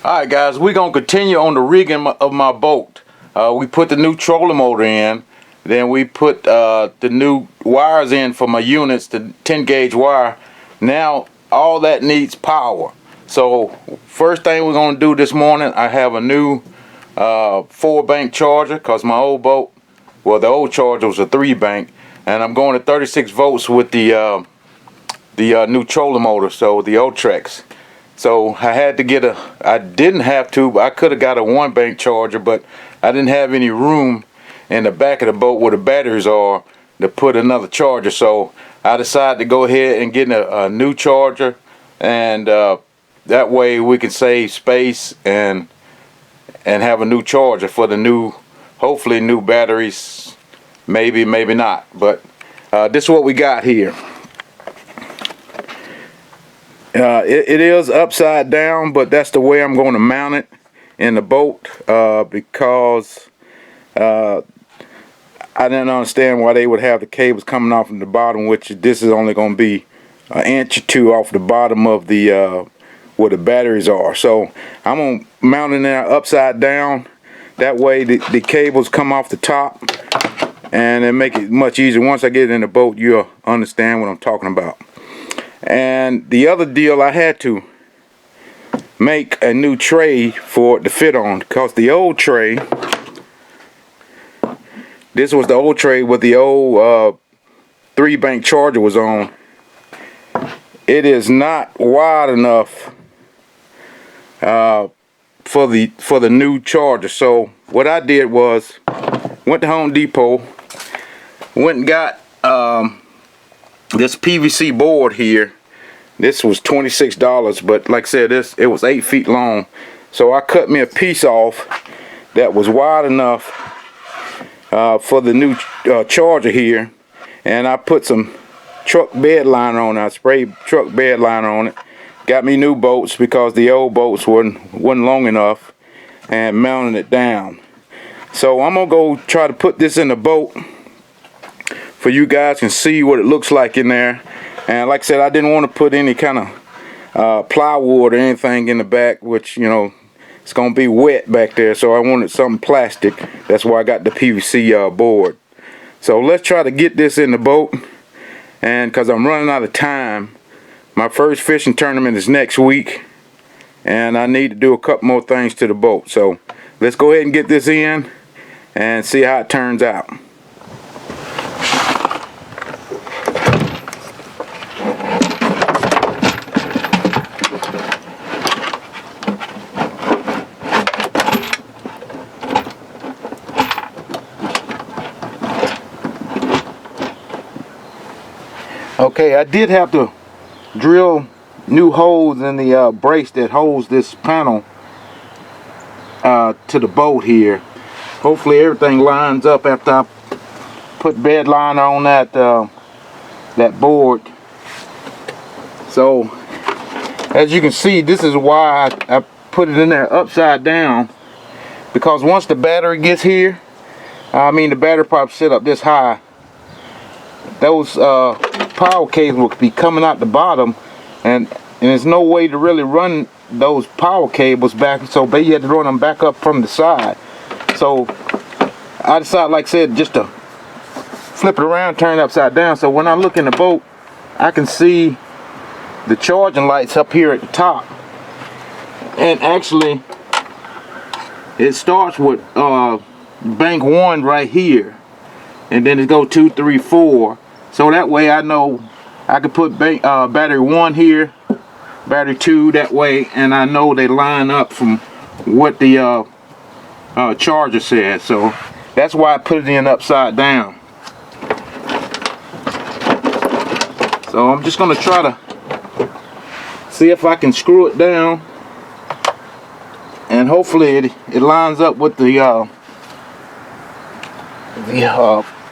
Alright guys, we're going to continue on the rigging of my boat. We put the new trolling motor in, then we put the new wires in for my units, the 10 gauge wire. Now all that needs power. So first thing we're going to do this morning, I have a new 4-bank charger, because my old boat, well, the old charger was a 3-bank, and I'm going to 36 volts with the new trolling motor, so the Otrex. So I had to get I didn't have to, but I could have got a 1-bank charger, but I didn't have any room in the back of the boat where the batteries are to put another charger. So I decided to go ahead and get a new charger, and that way we can save space and have a new charger for the new, hopefully new batteries, maybe not. But this is what we got here. It is upside down, but that's the way I'm going to mount it in the boat, because I didn't understand why they would have the cables coming off from the bottom, which this is only going to be an inch or two off the bottom of the where the batteries are. So I'm going to mount it there upside down. That way the cables come off the top, and it make it much easier. Once I get it in the boat, you'll understand what I'm talking about. And the other deal, I had to make a new tray for it to fit on, because the old tray, this was the old tray with the old 3-bank charger was on. It is not wide enough for the new charger. So what I did was went to Home Depot, went and got this PVC board here. This was $26, but like I said, it was 8 feet long. So I cut me a piece off that was wide enough for the new charger here, and I put some truck bed liner on it. I sprayed truck bed liner on it. Got me new bolts because the old bolts wasn't long enough, and mounted it down. So I'm gonna go try to put this in the boat for you guys can see what it looks like in there. And like I said, I didn't want to put any kind of plywood or anything in the back, which, you know, it's gonna be wet back there, so I wanted something plastic. That's why I got the PVC board. So let's try to get this in the boat, and because I'm running out of time. My first fishing tournament is next week, and I need to do a couple more things to the boat. So let's go ahead and get this in and see how it turns out. Okay, I did have to drill new holes in the brace that holds this panel to the boat here. Hopefully everything lines up after I put bed liner on that board. So as you can see, this is why I put it in there upside down, because once the battery gets here, the battery probably sit up this high, those power cables will be coming out the bottom, and there's no way to really run those power cables back, so you had to run them back up from the side. So I decided, like I said, just to flip it around, turn it upside down, so when I look in the boat I can see the charging lights up here at the top. And actually it starts with bank 1 right here, and then it goes 2, 3, 4. So that way I know I can put battery 1 here, battery 2 that way, and I know they line up from what the charger says. So that's why I put it in upside down. So I'm just going to try to see if I can screw it down, and hopefully it lines up with the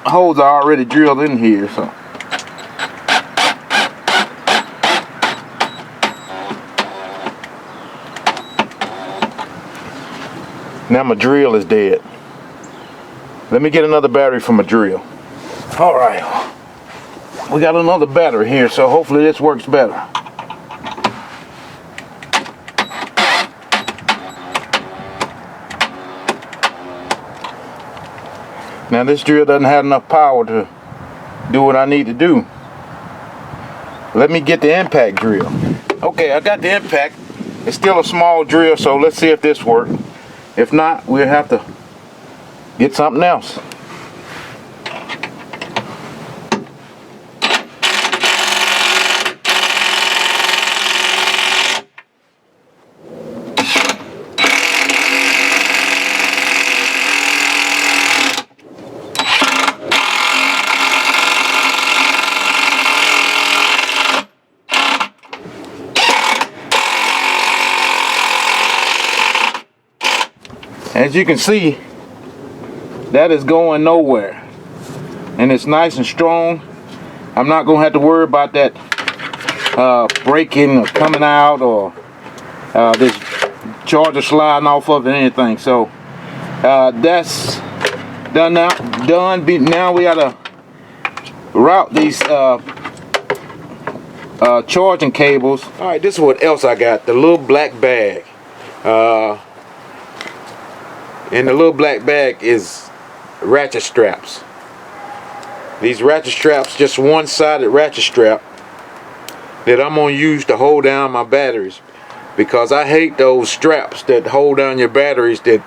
holes are already drilled in here. So now my drill is dead. Let me get another battery for my drill. Alright, we got another battery here, so hopefully this works better. Now this drill doesn't have enough power to do what I need to do. Let me get the impact drill. Okay, I got the impact. It's still a small drill, so let's see if this works. If not, we'll have to get something else. As you can see, that is going nowhere, and it's nice and strong. I'm not gonna have to worry about that breaking or coming out, or this charger sliding off of it or anything. So that's done now. Now we gotta route these charging cables. All right, this is what else I got. The little black bag. In the little black bag is ratchet straps. These ratchet straps, just one-sided ratchet strap that I'm gonna use to hold down my batteries, because I hate those straps that hold down your batteries that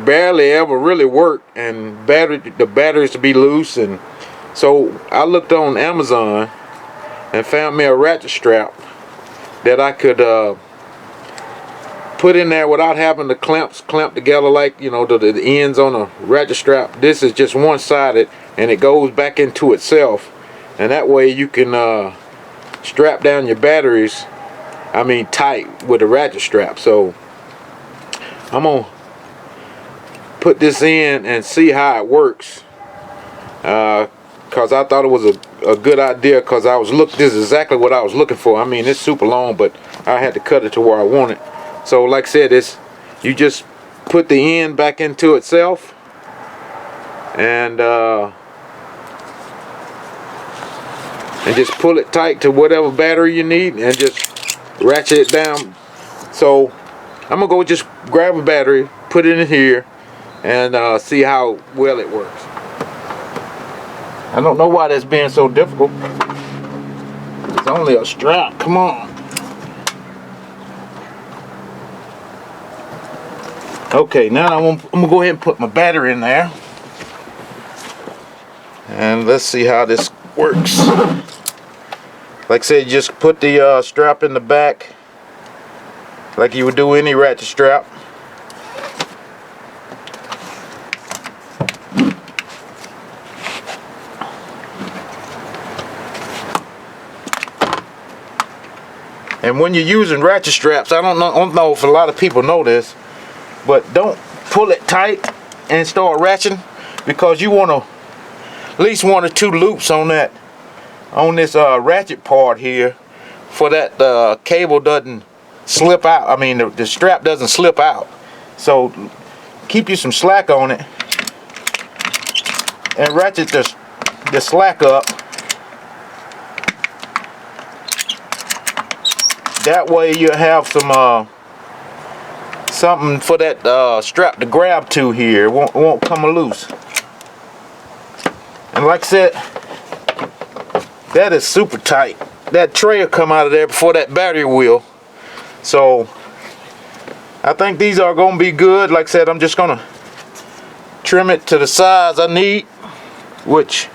barely ever really work, and the batteries to be loose. And so I looked on Amazon and found me a ratchet strap that I could put in there without having the clamps clamp together, like, you know, the ends on a ratchet strap. This is just one-sided, and it goes back into itself, and that way you can strap down your batteries, I mean tight, with a ratchet strap. So I'm gonna put this in and see how it works, because I thought it was a good idea, because this is exactly what I was looking for. I mean, it's super long, but I had to cut it to where I want it. So like I said, you just put the end back into itself, and just pull it tight to whatever battery you need, and just ratchet it down. So I'm gonna go just grab a battery, put it in here, and see how well it works. I don't know why that's being so difficult. It's only a strap. Come on. Okay, now I'm gonna go ahead and put my battery in there, and let's see how this works. Like I said, you just put the strap in the back like you would do any ratchet strap. And when you're using ratchet straps, I don't know if a lot of people know this, but don't pull it tight and start ratcheting, because you want at least 1 or 2 loops on this ratchet part here, for that cable doesn't slip out. I mean, the strap doesn't slip out. So keep you some slack on it and ratchet the slack up. That way you'll have some something for that strap to grab to here. It won't come loose. And like I said, that is super tight. That tray will come out of there before that battery will. So I think these are gonna be good. Like I said, I'm just gonna trim it to the size I need, which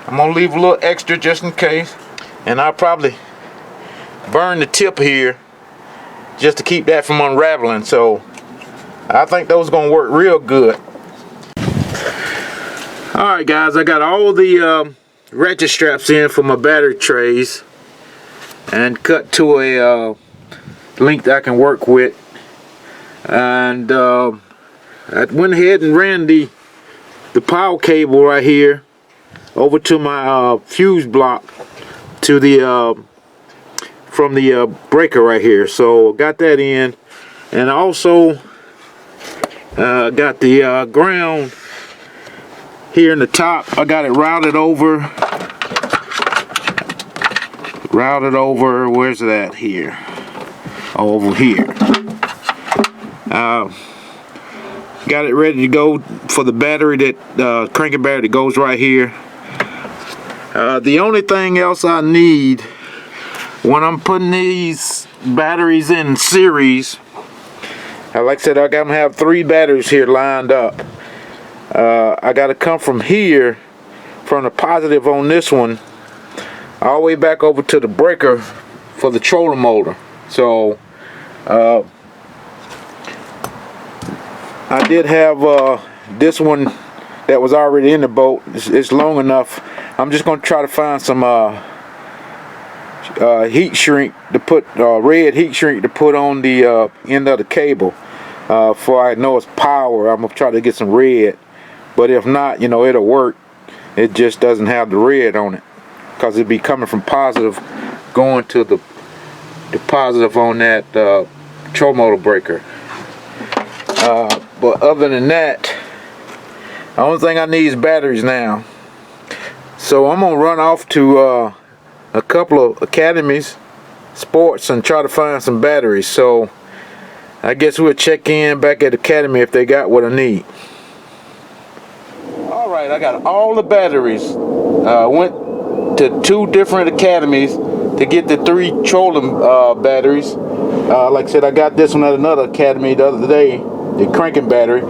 I'm gonna leave a little extra just in case. And I'll probably burn the tip here just to keep that from unraveling. So I think those are gonna work real good. Alright guys, I got all the ratchet straps in for my battery trays and cut to a length I can work with. And I went ahead and ran the power cable right here over to my fuse block to the from the breaker right here. So got that in, and also got the ground here in the top. I got it routed over. Where's it at here? Over here. Got it ready to go for the battery, that cranking battery that goes right here. The only thing else I need when I'm putting these batteries in series, like I said, I gotta have 3 batteries here lined up. I gotta come from here, from the positive on this one, all the way back over to the breaker for the trolling motor. So I did have this one that was already in the boat. It's long enough. I'm just gonna try to find some heat shrink to put, red heat shrink to put on the end of the cable. For I know it's power, I'm gonna try to get some red. But if not, you know, it'll work. It just doesn't have the red on it, because it'd be coming from positive going to the positive on that trolling motor breaker. But other than that, the only thing I need is batteries now. So I'm gonna run off to a couple of academies, sports, and try to find some batteries. So I guess we'll check in back at the academy if they got what I need. Alright, I got all the batteries. Went to 2 different academies to get the 3 trolling batteries. Like I said, I got this one at another academy the other day, the cranking battery.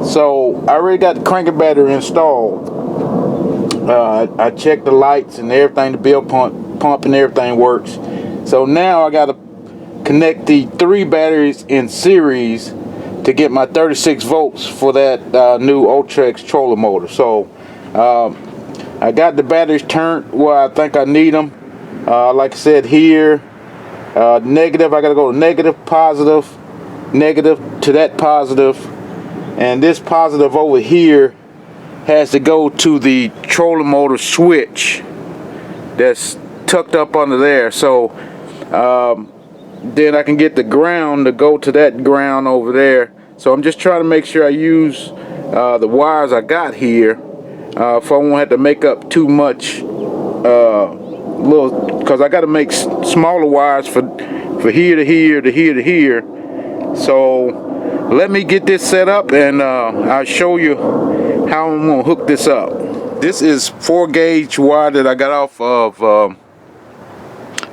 So I already got the cranking battery installed. I checked the lights and everything, the bill pump and everything works. So now I got to connect the 3 batteries in series to get my 36 volts for that new Ultrex trolling motor. So I got the batteries turned where I think I need them. Like I said here, negative, I got to go to negative, positive, negative to that positive, and this positive over here has to go to the trolling motor switch that's tucked up under there. So then I can get the ground to go to that ground over there. So I'm just trying to make sure I use the wires I got here, if I won't have to make up too much because I got to make smaller wires for here to here to here to here. So let me get this set up, and I'll show you how I'm gonna hook this up. This is 4 gauge wire that I got off of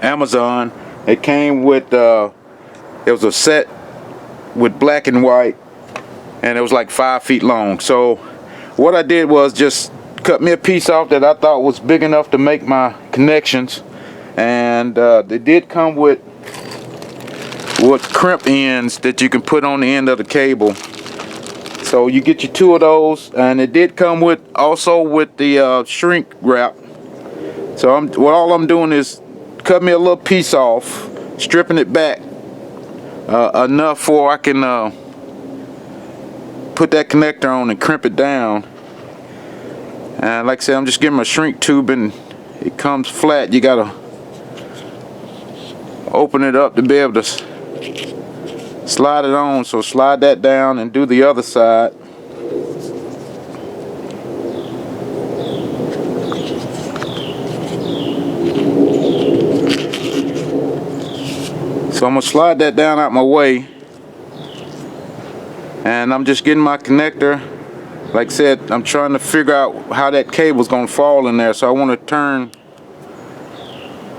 Amazon. It came with it was a set with black and white, and it was like 5 feet long. So what I did was just cut me a piece off that I thought was big enough to make my connections, and they did come with crimp ends that you can put on the end of the cable. So you get your 2 of those, and it did come with also with the shrink wrap. So all I'm doing is cut me a little piece off, stripping it back enough for I can put that connector on and crimp it down. And like I said, I'm just giving a shrink tube, and it comes flat. You gotta open it up to be able to slide it on. So slide that down and do the other side. So I'm gonna slide that down out my way, and I'm just getting my connector. Like I said, I'm trying to figure out how that cable's gonna fall in there, so I want to turn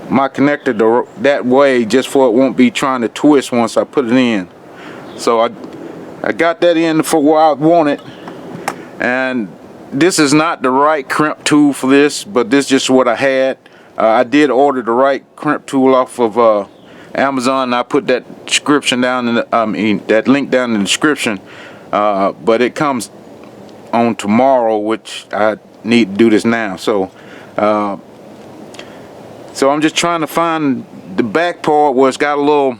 my connector that way just for it won't be trying to twist once I put it in. So I got that in for where I want it, and this is not the right crimp tool for this, but this is just what I had. I did order the right crimp tool off of Amazon, and I put that description down in the, that link down in the description, but it comes on tomorrow, which I need to do this now. So so I'm just trying to find the back part where it's got a little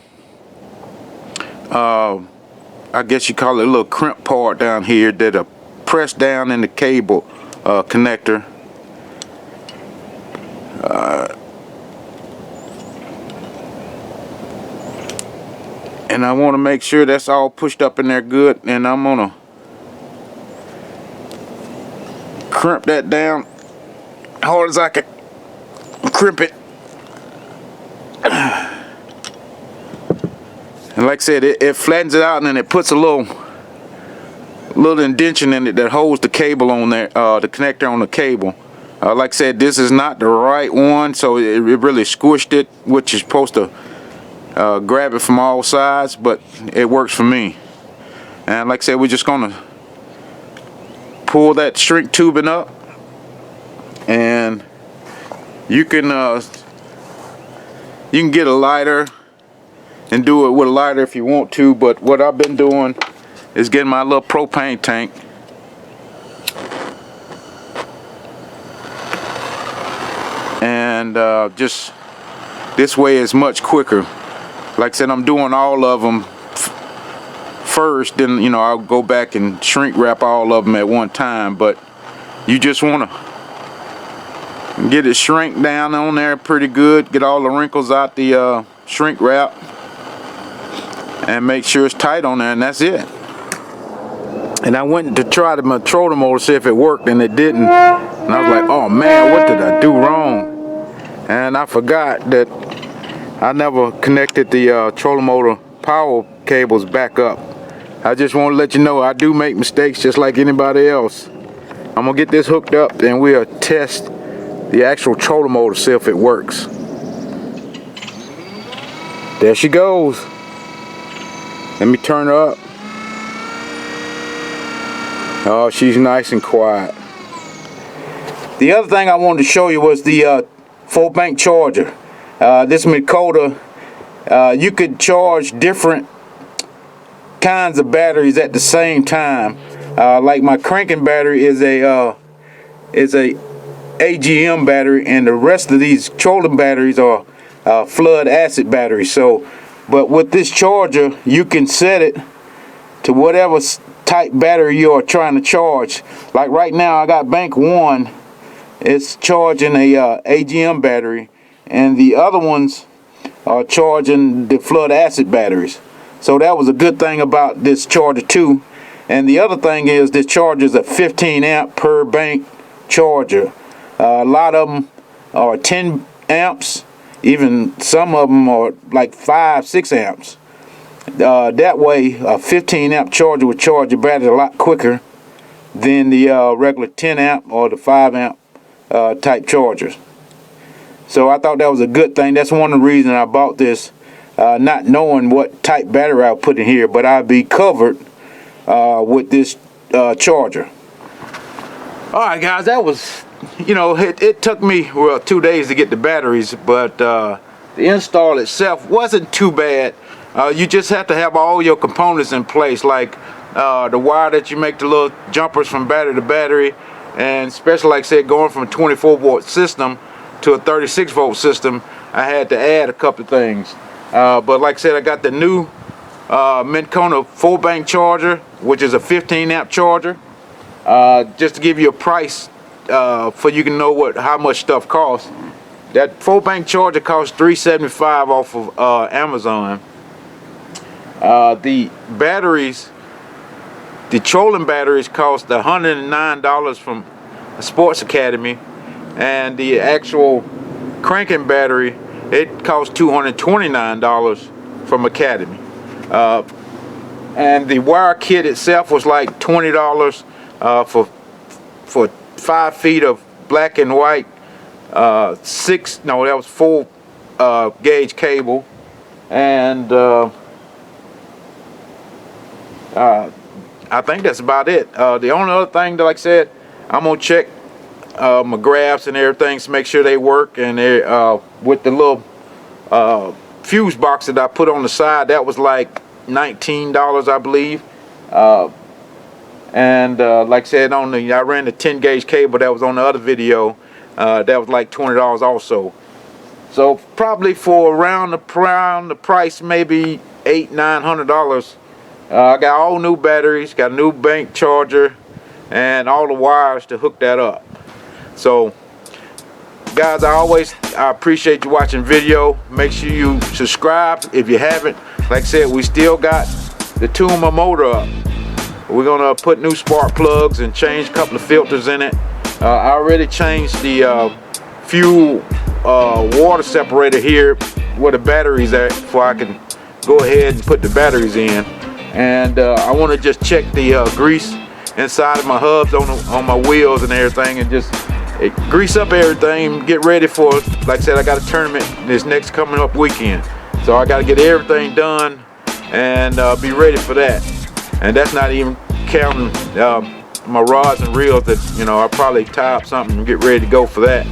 I guess you call it a little crimp part down here that'll press down in the cable connector. And I want to make sure that's all pushed up in there good, and I'm gonna crimp that down hard as I can crimp it. And like I said, it flattens it out, and then it puts a little little indentation in it that holds the cable on there, the connector on the cable. Like I said, this is not the right one, so it really squished it, which is supposed to grab it from all sides, but it works for me. And like I said, we're just gonna pull that shrink tubing up, and you can get a lighter and do it with a lighter if you want to, but what I've been doing is getting my little propane tank and just this way is much quicker. Like I said, I'm doing all of them first, then I'll go back and shrink wrap all of them at one time, but you just want to get it shrink down on there pretty good, get all the wrinkles out the shrink wrap, and make sure it's tight on there, and that's it. And I went to try the trolling motor to see if it worked, and it didn't. And I was like, oh man, what did I do wrong? And I forgot that I never connected the trolling motor power cables back up. I just want to let you know I do make mistakes just like anybody else. I'm gonna get this hooked up and we'll test the actual trolling motor, see if it works. There she goes. Let me turn her up. Oh, she's nice and quiet. The other thing I wanted to show you was the 4-bank charger. This Minn Kota, you could charge different kinds of batteries at the same time. Like my cranking battery is a AGM battery, and the rest of these trolling batteries are flood acid batteries. So, but with this charger, you can set it to whatever type battery you are trying to charge. Like right now, I got bank 1. It's charging a AGM battery, and the other ones are charging the flood acid batteries. So that was a good thing about this charger too. And the other thing is this charger is a 15 amp per bank charger. A lot of them are 10 amps, even some of them are like 5-6 amps. That way a 15 amp charger would charge your battery a lot quicker than the regular 10 amp or the 5 amp type chargers. So I thought that was a good thing. That's one of the reasons I bought this, not knowing what type battery I'll put in here, but I'll be covered with this charger. Alright guys, that was, it took me 2 days to get the batteries, but the install itself wasn't too bad. You just have to have all your components in place, like the wire that you make the little jumpers from battery to battery, and especially like I said, going from a 24 volt system to a 36 volt system, I had to add a couple of things. But like I said, I got the new Minn Kota 4-bank charger, which is a 15 amp charger. Just to give you a price for you can know how much stuff costs. That 4-bank charger costs $375 off of Amazon. The batteries, the trolling batteries, cost $109 from Sports Academy, and the actual cranking battery, it costs $229 from Academy. And the wire kit itself was like $20 for 5 feet of black and white 4 gauge cable, and I think that's about it. The only other thing that, like I said, I'm gonna check my graphs and everything to make sure they work, and they with the little fuse box that I put on the side, that was like $19, I believe. And like I said, I ran the 10 gauge cable that was on the other video, that was like $20 also. So probably for around the price, maybe $800-900. I got all new batteries, got a new bank charger, and all the wires to hook that up. So guys, I appreciate you watching video. Make sure you subscribe if you haven't. Like I said, we still got the tune my motor up. We're gonna put new spark plugs and change a couple of filters in it. I already changed the fuel water separator here where the batteries at, before I can go ahead and put the batteries in. And I want to just check the grease inside of my hubs on my wheels and everything, and just grease up everything, get ready for, like I said, I got a tournament this next coming up weekend. So I got to get everything done and be ready for that. And that's not even counting my rods and reels that, you know, I'll probably tie up something and get ready to go for that.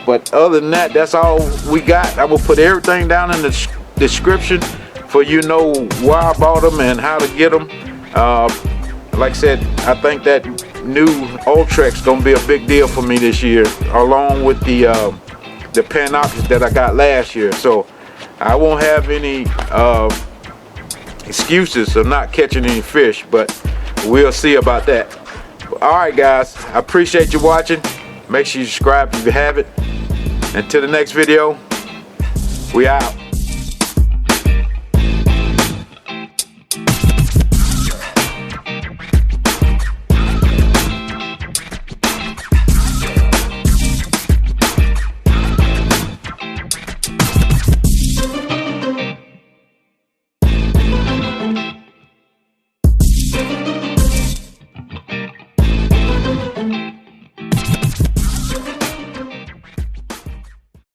But other than that, that's all we got. I will put everything down in the description for you know why I bought them and how to get them. Like I said, I think that new Ultrex gonna be a big deal for me this year, along with the Panoptics that I got last year. So I won't have any excuses of not catching any fish, but we'll see about that. Alright guys, I appreciate you watching. Make sure you subscribe if you haven't. Until the next video, we out.